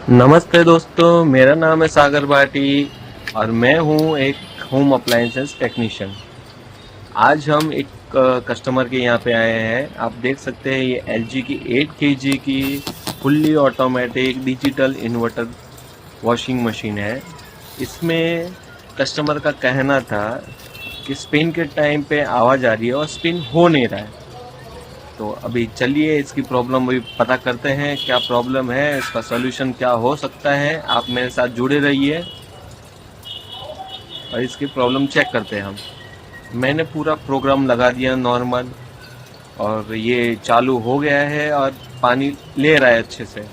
नमस्ते दोस्तों, मेरा नाम है सागर भाटी और मैं हूँ एक होम अप्लायंसेस टेक्नीशियन। आज हम एक कस्टमर के यहाँ पे आए हैं। आप देख सकते हैं ये एलजी की 8 केजी की fully automatic digital inverter washing machine है। इसमें कस्टमर का कहना था कि स्पिन के टाइम पे आवाज़ आ रही है और स्पिन हो नहीं रहा है। तो अभी चलिए इसकी प्रॉब्लम अभी पता करते हैं, क्या प्रॉब्लम है, इसका सॉल्यूशन क्या हो सकता है। आप मेरे साथ जुड़े रहिए और इसकी प्रॉब्लम चेक करते हैं हम। मैंने पूरा प्रोग्राम लगा दिया नॉर्मल और ये चालू हो गया है और पानी ले रहा है अच्छे से।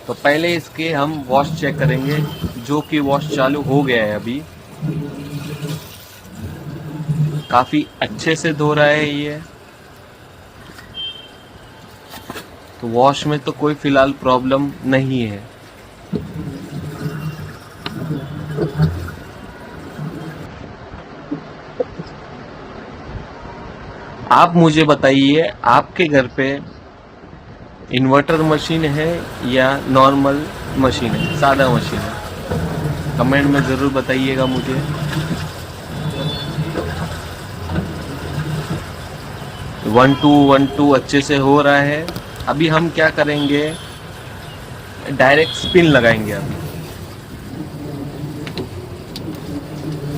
तो पहले इसके हम वॉश चेक करेंगे, जो कि वॉश चालू हो गया है अभी। काफ़ी अच्छे से धो रहा है ये। तो वॉश में तो कोई फ़िलहाल प्रॉब्लम नहीं है। आप मुझे बताइए, आपके घर पे इन्वर्टर मशीन है या नॉर्मल मशीन है, सादा मशीन है? कमेंट में ज़रूर बताइएगा मुझे। 1 2 1 2 अच्छे से हो रहा है। अभी हम क्या करेंगे, डायरेक्ट स्पिन लगाएंगे। अभी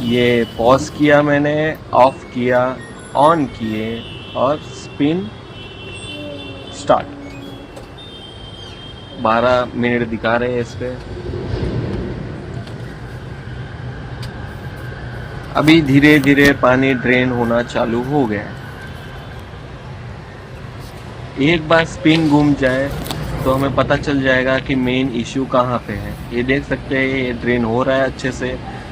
ये पॉज किया मैंने, ऑफ किया, ऑन किए और स्पिन स्टार्ट। 12 मिनट दिखा रहे हैं इस पे। अभी धीरे धीरे पानी ड्रेन होना चालू हो गया है। एक बार स्पिन घूम जाए तो हमें पता चल जाएगा कि मेन इश्यू कहाँ पे है। ये देख सकते हैं, ये ड्रेन हो रहा है अच्छे से।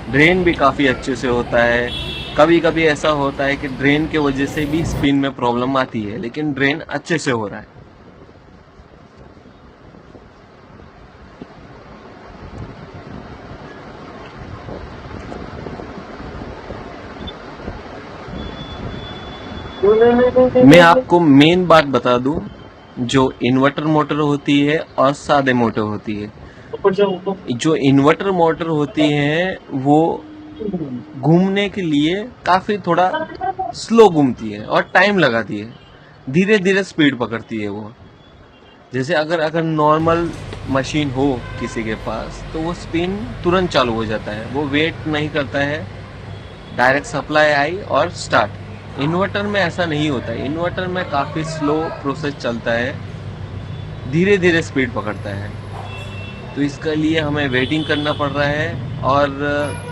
ड्रेन भी काफ़ी अच्छे से होता है। कभी कभी ऐसा होता है कि ड्रेन के वजह से भी स्पिन में प्रॉब्लम आती है, लेकिन ड्रेन अच्छे से हो रहा है। मैं आपको मेन बात बता दूं, जो इन्वर्टर मोटर होती है और सादे मोटर होती है। जो इन्वर्टर मोटर होती है वो घूमने के लिए काफ़ी थोड़ा स्लो घूमती है और टाइम लगाती है, धीरे धीरे स्पीड पकड़ती है वो। जैसे अगर अगर नॉर्मल मशीन हो किसी के पास तो वो स्पिन तुरंत चालू हो जाता है, वो वेट नहीं करता है, डायरेक्ट सप्लाई आई और स्टार्ट। इन्वर्टर में ऐसा नहीं होता है। इन्वर्टर में काफ़ी स्लो प्रोसेस चलता है, धीरे धीरे स्पीड पकड़ता है। तो इसके लिए हमें वेटिंग करना पड़ रहा है। और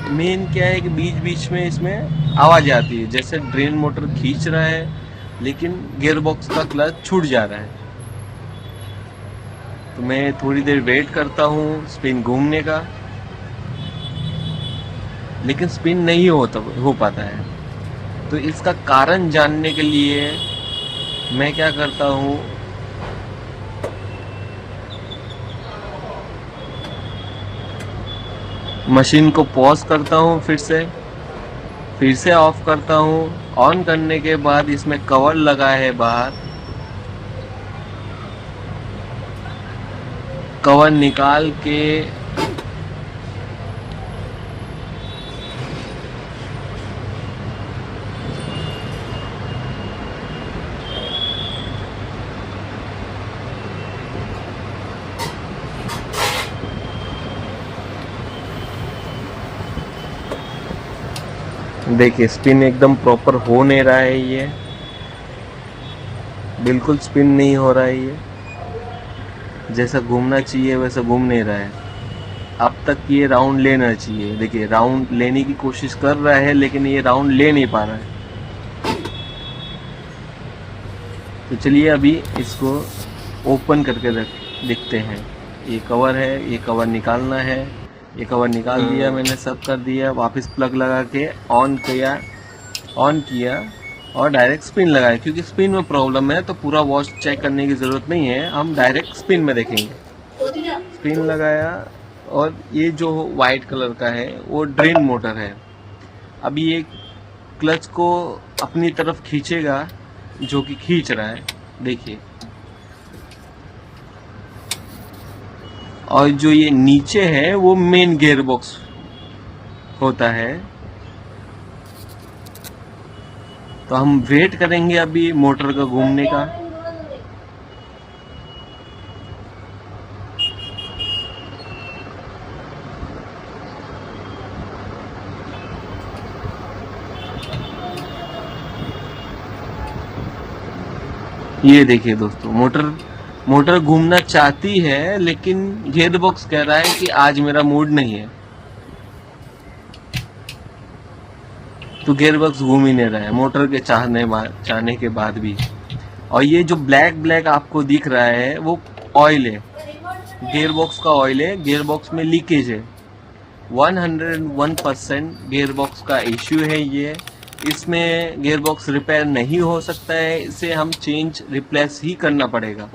मेन क्या है कि बीच बीच में इसमें आवाज़ आती है, जैसे ड्रेन मोटर खींच रहा है लेकिन गियर बॉक्स का क्लच छूट जा रहा है। तो मैं थोड़ी देर वेट करता हूँ स्पिन घूमने का, लेकिन स्पिन नहीं हो पाता है। तो इसका कारण जानने के लिए मैं क्या करता हूँ, मशीन को पॉज करता हूँ, फिर से ऑफ करता हूँ। ऑन करने के बाद इसमें कवर लगा है बाहर, कवर निकाल के देखिए स्पिन एकदम प्रॉपर हो नहीं रहा है। ये बिल्कुल स्पिन नहीं हो रहा है। ये जैसा घूमना चाहिए वैसा घूम नहीं रहा है। अब तक ये राउंड लेना चाहिए। देखिए राउंड लेने की कोशिश कर रहा है लेकिन ये राउंड ले नहीं पा रहा है। तो चलिए अभी इसको ओपन करके देखते हैं। ये कवर है, ये कवर निकालना है। ये कवर निकाल दिया मैंने, सब कर दिया। वापस प्लग लगा के ऑन किया और डायरेक्ट स्पिन लगाया। क्योंकि स्पिन में प्रॉब्लम है तो पूरा वॉश चेक करने की ज़रूरत नहीं है, हम डायरेक्ट स्पिन में देखेंगे। स्पिन लगाया और ये जो वाइट कलर का है वो ड्रेन मोटर है। अभी ये क्लच को अपनी तरफ खींचेगा, जो कि खींच रहा है। देखिए और जो ये नीचे है वो मेन गियर बॉक्स होता है। तो हम वेट करेंगे अभी मोटर का घूमने का। ये देखिए दोस्तों, मोटर घूमना चाहती है, लेकिन गियर बॉक्स कह रहा है कि आज मेरा मूड नहीं है, तो गियर बॉक्स घूम ही नहीं रहा है मोटर के चाहने के बाद भी। और ये जो ब्लैक आपको दिख रहा है वो ऑयल है, गियर बॉक्स का ऑयल है, गियर बॉक्स में लीकेज है। 101% गियर बॉक्स का इश्यू है ये। इसमें गियर बॉक्स रिपेयर नहीं हो सकता है, इसे हम चेंज रिप्लेस ही करना पड़ेगा।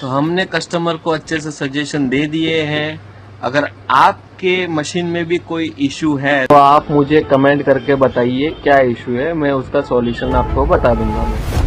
तो हमने कस्टमर को अच्छे से सजेशन दे दिए हैं। अगर आपके मशीन में भी कोई इशू है तो आप मुझे कमेंट करके बताइए क्या इशू है, मैं उसका सॉल्यूशन आपको बता दूंगा।